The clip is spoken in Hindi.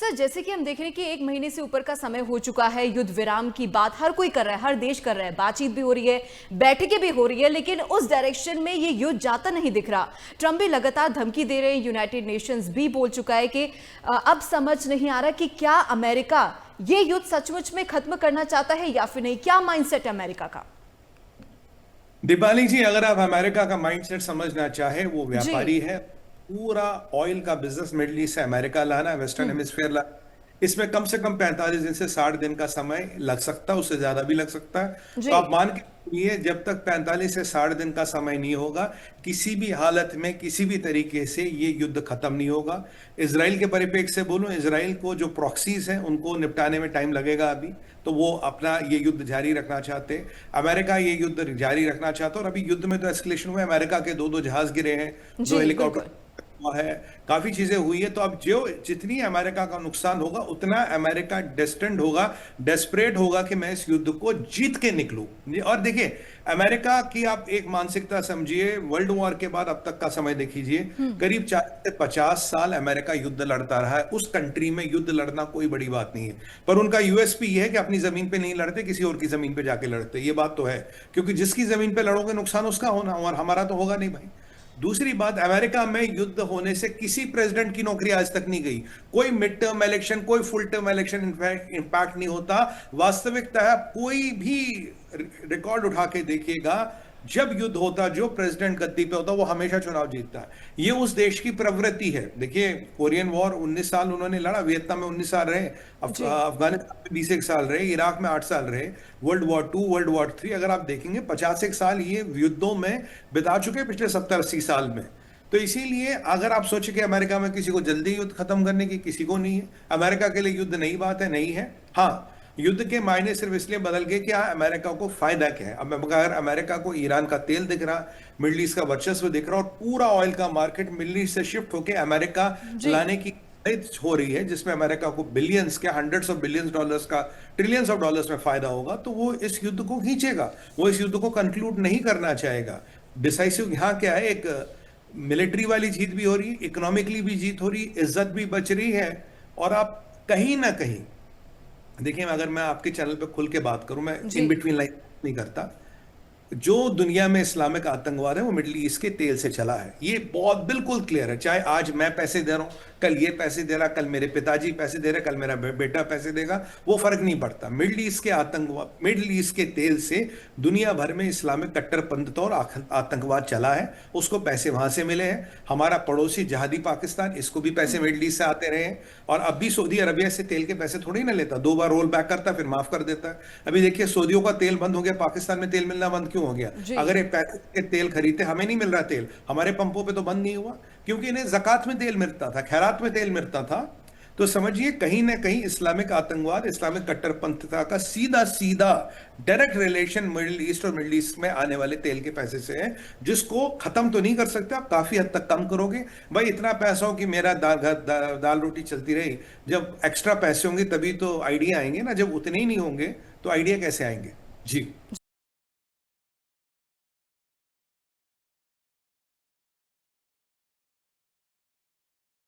सर, जैसे कि हम देख रहे हैं कि 1 महीने से ऊपर का समय हो चुका है, युद्ध विराम की बात हर कोई कर रहा है, हर देश कर रहा है, बातचीत भी हो रही है, बैठकें भी हो रही है, लेकिन उस डायरेक्शन में ये युद्ध जाता नहीं दिख रहा। ट्रंप भी लगातार धमकी दे रहे हैं, यूनाइटेड नेशंस भी बोल चुका है कि अब समझ नहीं आ रहा कि क्या अमेरिका ये युद्ध सचमुच में खत्म करना चाहता है या फिर नहीं। क्या माइंडसेट है अमेरिका का? दीपाली जी, अगर आप अमेरिका का माइंडसेट समझना चाहे, वो जी। व्यापारी है। पूरा ऑयल का बिजनेस मिडिल ईस्ट से अमेरिका लाना है, वेस्टर्न हेमिस्फेयर लाना। इसमें कम से कम 45 दिन से 60 दिन का समय लग सकता है, उससे ज्यादा भी लग सकता है। तो जी। आप मान के चलिए, जब तक 45 से 60 दिन का समय नहीं होगा, किसी भी हालत में किसी भी तरीके से ये युद्ध खत्म नहीं होगा। इसराइल के परिप्रेक्ष्य से बोलूं, इसराइल को जो प्रॉक्सीज हैं उनको निपटाने में टाइम लगेगा अभी, तो वो अपना ये युद्ध जारी रखना चाहते हैं। अमेरिका ये युद्ध जारी रखना चाहता है, और अभी युद्ध में तो एस्केलेशन हुआ है। अमेरिका के दो दो जहाज गिरे हैं, दो जी हेलीकॉप्टर बिल्कुल। हुआ है, काफी चीजें हुई है। तो अब जो जितनी अमेरिका का नुकसान होगा, उतना अमेरिका डेस्टिन्ड होगा, डेस्परेट होगा कि मैं इस युद्ध को जीत के निकलूं। और देखिए, अमेरिका की आप एक मानसिकता समझिए, वर्ल्ड वॉर के बाद अब तक का समय देखिए, करीब 40 से 50 साल अमेरिका युद्ध लड़ता रहा है। उस कंट्री में युद्ध लड़ना कोई बड़ी बात नहीं है, पर उनका यूएसपी ये है कि अपनी जमीन पे नहीं लड़ते, किसी और की जमीन पे जाके लड़ते। ये बात तो है, क्योंकि जिसकी जमीन पे लड़ोगे नुकसान उसका होना, और हमारा तो होगा नहीं भाई। दूसरी बात, अमेरिका में युद्ध होने से किसी प्रेसिडेंट की नौकरी आज तक नहीं गई। कोई मिड टर्म इलेक्शन, कोई फुल टर्म इलेक्शन इंपैक्ट नहीं होता। वास्तविकता है, कोई भी रिकॉर्ड उठा के देखिएगा, जब युद्ध होता, जो प्रेसिडेंट गद्दी पे होता, वो हमेशा चुनाव जीतता है। ये उस देश की प्रवृत्ति है। देखिए, कोरियन वॉर 19 साल उन्होंने लड़ा, वियतनाम में 19 साल रहे, जी। अफगानिस्तान में 20 एक साल रहे, इराक में 8 साल रहे, world war two, world war three, अगर आप देखेंगे 50 एक साल ये युद्धों में बिता चुके पिछले 70-80 साल में। तो इसीलिए अगर आप सोचे कि अमेरिका में किसी को जल्दी युद्ध खत्म करने की, किसी को नहीं है। अमेरिका के लिए युद्ध नई बात है, नहीं है। हाँ, युद्ध के मायने सिर्फ इसलिए बदल गए कि अमेरिका को फायदा क्या है। अब अगर अमेरिका को ईरान का तेल दिख रहा, मिडिल ईस्ट का वर्चस्व दिख रहा, और पूरा ऑयल का मार्केट मिडिल ईस्ट से शिफ्ट होकर अमेरिका जी। लाने की हो रही है, जिसमें अमेरिका को बिलियंस के, हंड्रेड्स ऑफ बिलियंस डॉलर्स का, ट्रिलियंस ऑफ डॉलर्स में फायदा होगा, तो वो इस युद्ध को खींचेगा। वो इस युद्ध को कंक्लूड नहीं करना चाहेगा। डिसाइसिव यहाँ क्या है, एक मिलिट्री वाली जीत भी हो रही है, इकोनॉमिकली भी जीत हो रही है, इज्जत भी बच रही है। और आप कहीं ना कहीं देखिए, अगर मैं आपके चैनल पे खुल के बात करूं, मैं इन जी। बिटवीन लाइन नहीं करता। जो दुनिया में इस्लामिक आतंकवाद है, वो मिडिल ईस्ट के तेल से चला है। ये बहुत बिल्कुल क्लियर है। चाहे आज मैं पैसे दे रहा हूं, कल ये पैसे दे रहा, कल मेरे पिताजी पैसे दे रहे, कल मेरा बेटा पैसे देगा, वो फर्क नहीं पड़ता। मिडिल ईस्ट के आतंकवाद, मिडिल ईस्ट के तेल से दुनिया भर में इस्लामिक कट्टरपंथ और आतंकवाद चला है। उसको पैसे वहां से मिले हैं। हमारा पड़ोसी जहादी पाकिस्तान, इसको भी पैसे मिडिल ईस्ट से आते रहे हैं। और अब भी सऊदी अरबिया से तेल के पैसे थोड़ी ना लेता, 2 बार रोल बैक करता, फिर माफ कर देता है। अभी देखिए, सऊदियों का तेल बंद हो गया, पाकिस्तान में तेल मिलना बंद क्यों हो गया? जी। अगर ये पैसे के तेल खरीदते, हमें नहीं मिल रहा तेल, हमारे पंपों पे तो बंद नहीं हुआ, क्योंकि इन्हें ज़कात में तेल मिलता था, खैरात में तेल मिलता था। तो समझिए, कहीं ना कहीं इस्लामिक आतंकवाद, इस्लामिक कट्टरपंथता का सीधा सीधा डायरेक्ट रिलेशन मिडिल ईस्ट और मिडिल ईस्ट में आने वाले तेल के पैसे से है, जिसको खत्म तो नहीं कर सकते, आप काफी हद तक कम करोगे। भाई, इतना पैसा हो कि मेरा दाल रोटी चलती रही। जब एक्स्ट्रा पैसे होंगे तभी तो आइडिया आएंगे ना, जब उतने ही नहीं होंगे तो आइडिया कैसे आएंगे? जी।